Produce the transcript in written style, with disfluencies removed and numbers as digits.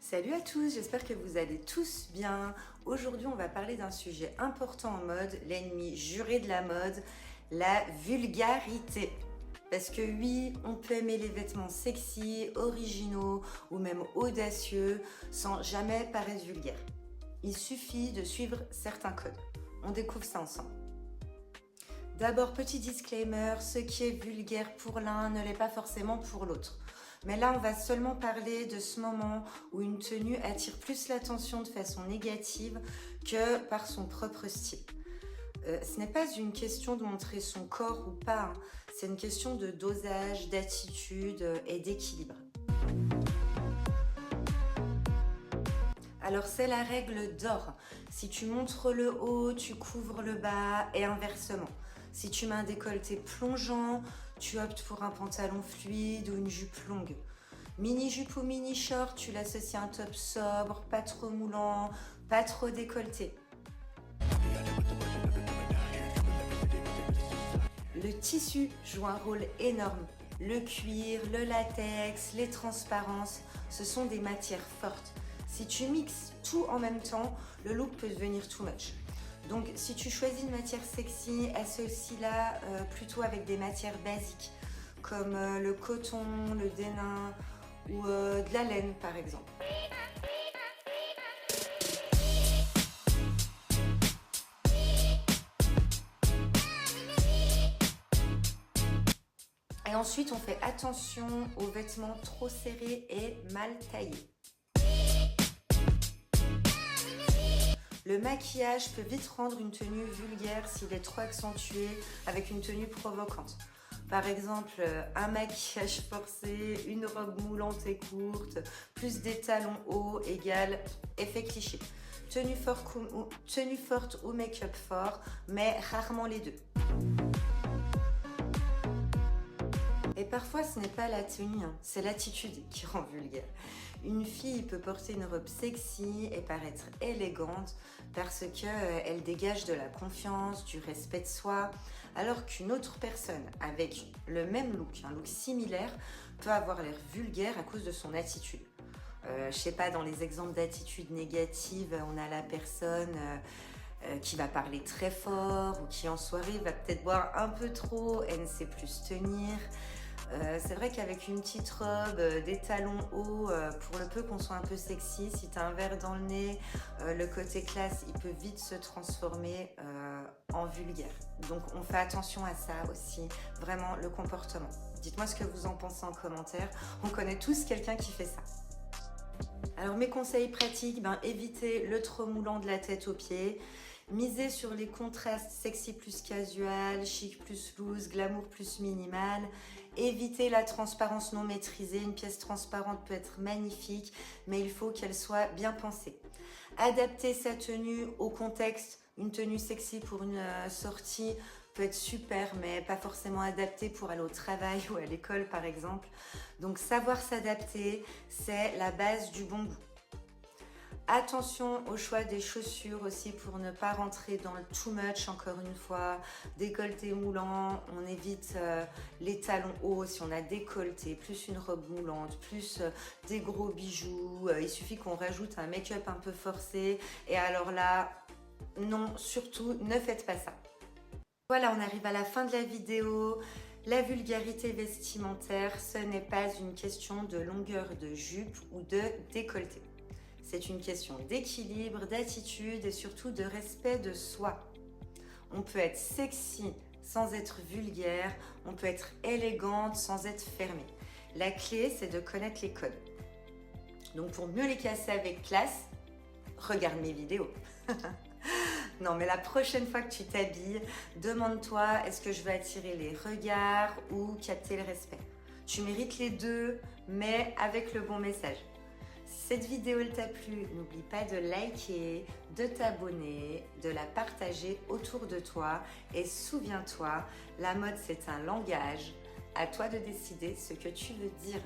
Salut à tous, j'espère que vous allez tous bien. Aujourd'hui, on va parler d'un sujet important en mode, l'ennemi juré de la mode, la vulgarité. Parce que oui, on peut aimer les vêtements sexy, originaux ou même audacieux sans jamais paraître vulgaire. Il suffit de suivre certains codes. On découvre ça ensemble. D'abord, petit disclaimer, ce qui est vulgaire pour l'un ne l'est pas forcément pour l'autre. Mais là, on va seulement parler de ce moment où une tenue attire plus l'attention de façon négative que par son propre style. Ce n'est pas une question de montrer son corps ou pas, hein. C'est une question de dosage, d'attitude et d'équilibre. Alors c'est la règle d'or. Si tu montres le haut, tu couvres le bas et inversement. Si tu mets un décolleté plongeant, tu optes pour un pantalon fluide ou une jupe longue. Mini-jupe ou mini-short, tu l'associes à un top sobre, pas trop moulant, pas trop décolleté. Le tissu joue un rôle énorme. Le cuir, le latex, les transparences, ce sont des matières fortes. Si tu mixes tout en même temps, le look peut devenir too much. Donc si tu choisis une matière sexy, associe-la plutôt avec des matières basiques comme le coton, le dénim ou de la laine par exemple. Et ensuite on fait attention aux vêtements trop serrés et mal taillés. Le maquillage peut vite rendre une tenue vulgaire s'il est trop accentué avec une tenue provocante. Par exemple, un maquillage forcé, une robe moulante et courte, plus des talons hauts égale effet cliché. Tenue forte ou make-up fort, mais rarement les deux. Et parfois, ce n'est pas la tenue, c'est l'attitude qui rend vulgaire. Une fille peut porter une robe sexy et paraître élégante parce qu'elle dégage de la confiance, du respect de soi, alors qu'une autre personne avec le même look, un look similaire, peut avoir l'air vulgaire à cause de son attitude. Je sais pas, dans les exemples d'attitudes négatives, on a la personne qui va parler très fort ou qui en soirée va peut-être boire un peu trop et ne sait plus se tenir. C'est vrai qu'avec une petite robe, des talons hauts, pour le peu qu'on soit un peu sexy, si tu as un verre dans le nez, le côté classe, il peut vite se transformer en vulgaire. Donc on fait attention à ça aussi, vraiment le comportement. Dites-moi ce que vous en pensez en commentaire. On connaît tous quelqu'un qui fait ça. Alors mes conseils pratiques, évitez le trop moulant de la tête aux pieds. Misez sur les contrastes sexy plus casual, chic plus loose, glamour plus minimal. Évitez la transparence non maîtrisée. Une pièce transparente peut être magnifique, mais il faut qu'elle soit bien pensée. Adaptez sa tenue au contexte. Une tenue sexy pour une sortie peut être super, mais pas forcément adaptée pour aller au travail ou à l'école par exemple. Donc savoir s'adapter, c'est la base du bon goût. Attention au choix des chaussures aussi pour ne pas rentrer dans le too much, encore une fois. Décolleté moulant, on évite les talons hauts si on a décolleté, plus une robe moulante, plus des gros bijoux. Il suffit qu'on rajoute un make-up un peu forcé et alors là, non, surtout ne faites pas ça. Voilà, on arrive à la fin de la vidéo. La vulgarité vestimentaire, ce n'est pas une question de longueur de jupe ou de décolleté. C'est une question d'équilibre, d'attitude et surtout de respect de soi. On peut être sexy sans être vulgaire, on peut être élégante sans être fermée. La clé, c'est de connaître les codes. Donc pour mieux les casser avec classe, regarde mes vidéos. Non, mais la prochaine fois que tu t'habilles, demande-toi, est-ce que je veux attirer les regards ou capter le respect? Tu mérites les deux, mais avec le bon message. Si cette vidéo t'a plu, n'oublie pas de liker, de t'abonner, de la partager autour de toi. Et souviens-toi, la mode c'est un langage. À toi de décider ce que tu veux dire.